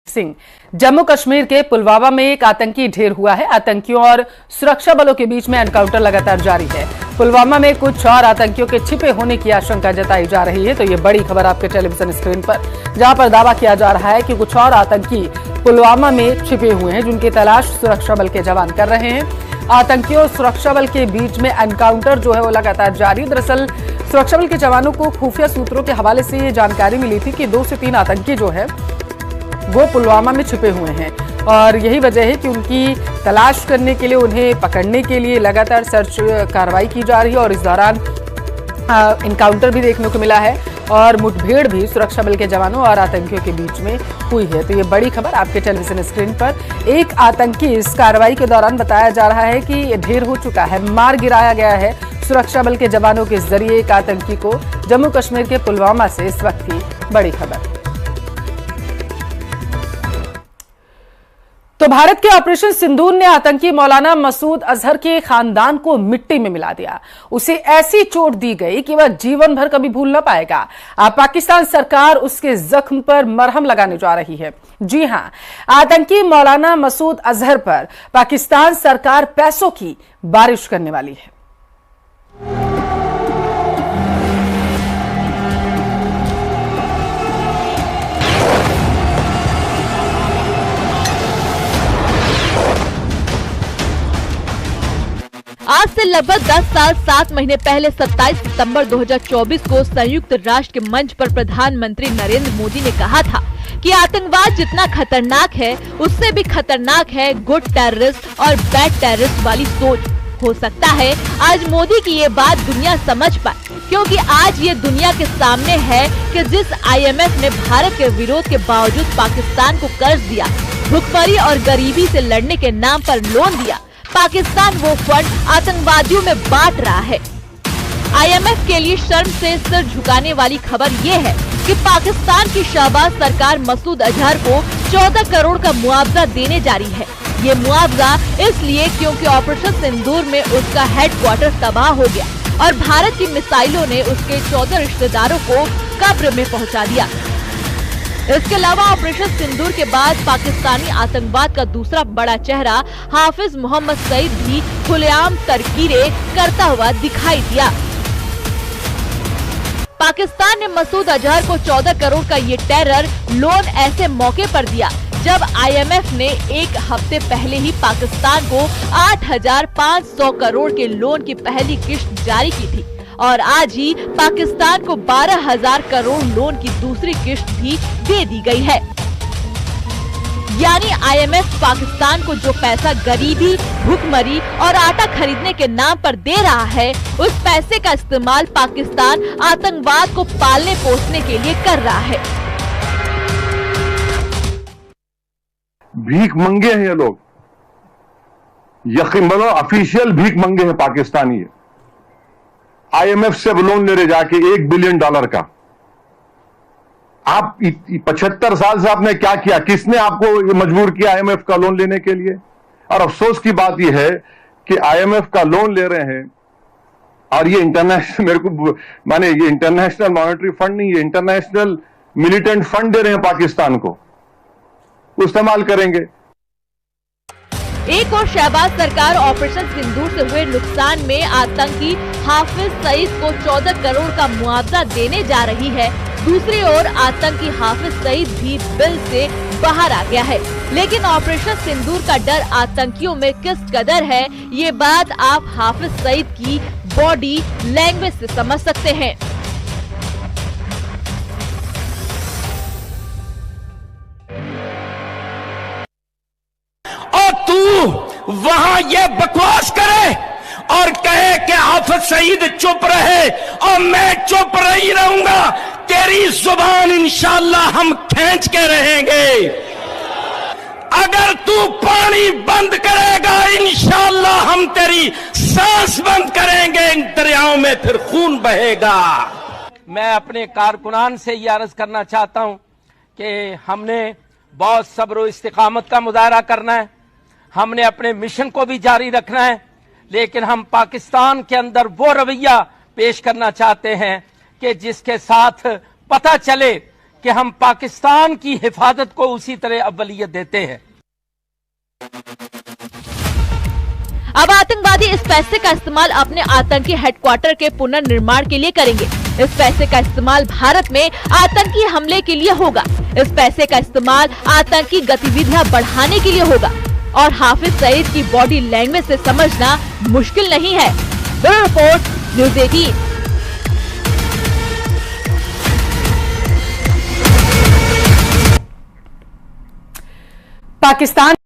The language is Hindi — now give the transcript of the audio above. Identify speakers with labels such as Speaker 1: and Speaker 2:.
Speaker 1: सिंह। जम्मू कश्मीर के पुलवामा में एक आतंकी ढेर हुआ है। आतंकियों और सुरक्षा बलों के बीच में एनकाउंटर लगातार जारी है। पुलवामा में कुछ और आतंकियों के छिपे होने की आशंका जताई जा रही है। तो ये बड़ी खबर आपके टेलीविजन स्क्रीन पर, जहां पर दावा किया जा रहा है कि कुछ और आतंकी पुलवामा में छिपे हुए हैं, जिनकी तलाश सुरक्षा बल के जवान कर रहे हैं। आतंकियों और सुरक्षा बल के बीच में एनकाउंटर जो है वो लगातार जारी। दरअसल सुरक्षा बल के जवानों को खुफिया सूत्रों के हवाले से ये जानकारी मिली थी कि 2 से 3 आतंकी जो है वो पुलवामा में छिपे हुए हैं और यही वजह है कि उनकी तलाश करने के लिए, उन्हें पकड़ने के लिए लगातार सर्च कार्रवाई की जा रही है। और इस दौरान इनकाउंटर भी देखने को मिला है और मुठभेड़ भी सुरक्षा बल के जवानों और आतंकियों के बीच में हुई है। तो ये बड़ी खबर आपके टेलीविजन स्क्रीन पर। एक आतंकी इस कार्रवाई के दौरान बताया जा रहा है कि ढेर हो चुका है, मार गिराया गया है सुरक्षा बल के जवानों के जरिए एक आतंकी को जम्मू कश्मीर के पुलवामा से। इस वक्त की बड़ी खबर। तो भारत के ऑपरेशन सिंदूर ने आतंकी मौलाना मसूद अजहर के खानदान को मिट्टी में मिला दिया। उसे ऐसी चोट दी गई कि वह जीवन भर कभी भूल न पाएगा। अब पाकिस्तान सरकार उसके जख्म पर मरहम लगाने जा रही है। जी हां, आतंकी मौलाना मसूद अजहर पर पाकिस्तान सरकार पैसों की बारिश करने वाली है।
Speaker 2: आज से लगभग 10 साल 7 महीने पहले 27 सितंबर 2024 को संयुक्त राष्ट्र के मंच पर प्रधानमंत्री नरेंद्र मोदी ने कहा था कि आतंकवाद जितना खतरनाक है, उससे भी खतरनाक है गुड टेररिस्ट और बैड टेररिस्ट वाली सोच। हो सकता है आज मोदी की ये बात दुनिया समझ पाए, क्योंकि आज ये दुनिया के सामने है कि जिस IMF ने भारत के विरोध के बावजूद पाकिस्तान को कर्ज दिया, भुखमरी और गरीबी से लड़ने के नाम पर लोन दिया, पाकिस्तान वो फंड आतंकवादियों में बांट रहा है। IMF के लिए शर्म से सिर झुकाने वाली खबर ये है कि पाकिस्तान की शहबाज सरकार मसूद अजहर को 14 करोड़ का मुआवजा देने जा रही है। ये मुआवजा इसलिए क्योंकि ऑपरेशन सिंदूर में उसका हेडक्वार्टर तबाह हो गया और भारत की मिसाइलों ने उसके 14 रिश्तेदारों को कब्र में पहुंचा दिया। इसके अलावा ऑपरेशन सिंदूर के बाद पाकिस्तानी आतंकवाद का दूसरा बड़ा चेहरा हाफिज मोहम्मद सईद भी खुलेआम तरकीरें करता हुआ दिखाई दिया। पाकिस्तान ने मसूद अजहर को 14 करोड़ का ये टेरर लोन ऐसे मौके पर दिया जब IMF ने एक हफ्ते पहले ही पाकिस्तान को 8,500 करोड़ के लोन की पहली किश्त जारी की थी और आज ही पाकिस्तान को 12,000 करोड़ लोन की दूसरी किश्त भी दे दी गई है। यानी IMF पाकिस्तान को जो पैसा गरीबी, भुखमरी और आटा खरीदने के नाम पर दे रहा है, उस पैसे का इस्तेमाल पाकिस्तान आतंकवाद को पालने पोसने के लिए कर रहा है।
Speaker 3: भीख मंगे हैं ये लोग, यकीन मानो ऑफिशियल भीख मंगे हैं पाकिस्तानी। IMF से लोन ले रहे जाके $1 बिलियन का। आप 75 साल से आपने क्या किया? किसने आपको मजबूर किया IMF का लोन लेने के लिए? और अफसोस की बात यह है कि IMF का लोन ले रहे हैं और ये इंटरनेशनल, ये इंटरनेशनल मॉनेटरी फंड नहीं, ये इंटरनेशनल मिलिटेंट फंड दे रहे हैं पाकिस्तान को, इस्तेमाल करेंगे।
Speaker 2: एक और शहबाज सरकार ऑपरेशन सिंदूर से हुए नुकसान में आतंकी हाफिज सईद को 14 करोड़ का मुआवजा देने जा रही है। दूसरी ओर आतंकी हाफिज सईद भी बिल से बाहर आ गया है। लेकिन ऑपरेशन सिंदूर का डर आतंकियों में किस कदर है, ये बात आप हाफिज सईद की बॉडी लैंग्वेज से समझ सकते हैं।
Speaker 4: वहां ये बकवास करे और कहे कि हाफिज सईद चुप रहे और मैं चुप नहीं रहूंगा, तेरी जुबान इंशाअल्लाह हम खींच के रहेंगे। अगर तू पानी बंद करेगा, इंशाअल्लाह हम तेरी सांस बंद करेंगे, इन दरियाओं में फिर खून बहेगा। मैं अपने कारकुनान से ये अर्ज करना चाहता हूं कि हमने बहुत सब्र और इस्तिकामत का मुजाहरा करना है, हमने अपने मिशन को भी जारी रखना है, लेकिन हम पाकिस्तान के अंदर वो रवैया पेश करना चाहते हैं कि जिसके साथ पता चले कि हम पाकिस्तान की हिफाजत को उसी तरह अव्वलियत देते हैं।
Speaker 2: अब आतंकवादी इस पैसे का इस्तेमाल अपने आतंकी हेडक्वार्टर के पुनर्निर्माण के लिए करेंगे। इस पैसे का इस्तेमाल भारत में आतंकी हमले के लिए होगा। इस पैसे का इस्तेमाल आतंकी गतिविधियां बढ़ाने के लिए होगा। और हाफिज सईद की बॉडी लैंग्वेज से समझना मुश्किल नहीं है। Bureau report, news 18।
Speaker 1: पाकिस्तान